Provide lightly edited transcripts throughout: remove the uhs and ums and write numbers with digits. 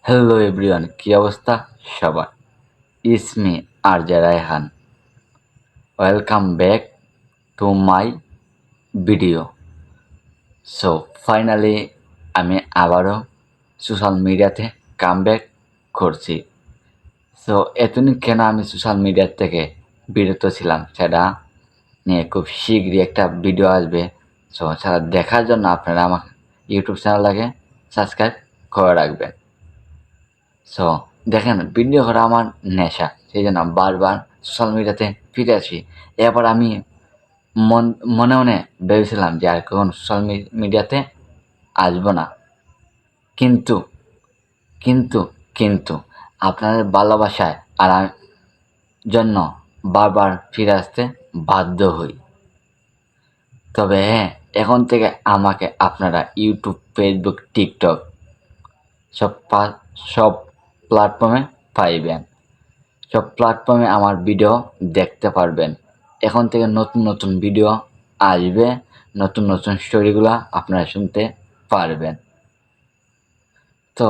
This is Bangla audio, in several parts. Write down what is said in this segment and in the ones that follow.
হ্যালো এভরিওয়ান, কি অবস্থা সবার? It's me RJ Raihan. Welcome back to my video. So finally আমি আবারও সোশ্যাল মিডিয়াতে কাম ব্যাক করছি। সো এতদিন কেন আমি সোশ্যাল মিডিয়ার থেকে বিরত ছিলাম সেটা নিয়ে খুব শীঘ্রই একটা ভিডিও আসবে। সো সেটা দেখার জন্য আপনারা আমার ইউটিউব চ্যানেলটাকে সাবস্ক্রাইব করে রাখবেন। সো দেখেন, ভিডিও করা আমার নেশা, সেই জন্য বারবার সোশ্যাল মিডিয়াতে ফিরে আসি। এরপর আমি মনে মনে ভেবেছিলাম যে আর কখন সোশ্যাল মিডিয়াতে আসবো না, কিন্তু কিন্তু কিন্তু আপনাদের ভালোবাসায় আর জন্য বারবার ফিরে আসতে বাধ্য হই। তবে হ্যাঁ, এখন থেকে আমাকে আপনারা ইউটিউব, ফেসবুক, টিকটক সব প্ল্যাটফর্মে পাইবেন। সব প্ল্যাটফর্মে আমার ভিডিও দেখতে পারবেন। এখন থেকে নতুন নতুন ভিডিও আসবে, নতুন নতুন স্টোরিগুলো আপনারা শুনতে পারবেন। তো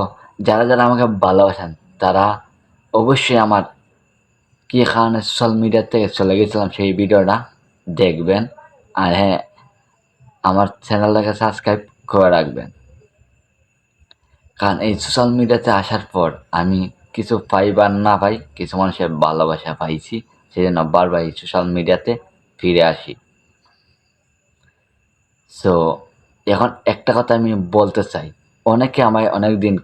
যারা যারা আমাকে ভালোবাসেন তারা অবশ্যই আমার কী কারণে সোশ্যাল মিডিয়া থেকে চলে গেছিলাম সেই ভিডিওটা দেখবেন। আর হ্যাঁ, আমার চ্যানেলটাকে সাবস্ক্রাইব করে রাখবেন, কারণ এই সোশ্যাল মিডিয়াতে আসার পর আমি কিছু পাই বা না পাই, কিছু মানুষের ভালোবাসা পাইছি, সেই জন্য বারবার এই সোশ্যাল মিডিয়াতে ফিরে আসি। সো এখন একটা কথা আমি বলতে চাই, অনেকে আমায় অনেক দিন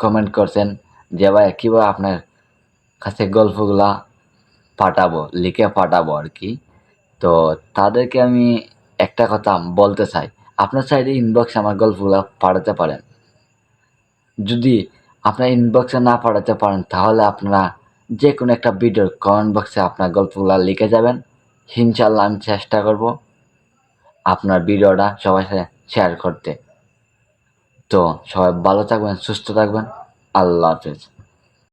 কমেন্ট করছেন যে ভাই কীভাবে আপনার কাছে গল্পগুলা পাঠাবো, লিখে পাঠাবো আর কি। তো তাদেরকে আমি একটা কথা বলতে চাই, আপনার চাইলে ইনবক্সে আমার গল্পগুলো পাঠাতে পারেন। যদি আপনার ইনবক্সে না পাঠাতে পারেন তাহলে আপনারা যে কোনো একটা ভিডিওর কমেন্ট বক্সে আপনার গল্পগুলো লিখে যাবেন। ইনশাল্লাহ আমি চেষ্টা করব আপনার ভিডিওটা সবার সাথে শেয়ার করতে। তো সবাই ভালো থাকবেন, সুস্থ থাকবেন। আল্লাহ হাফেজ।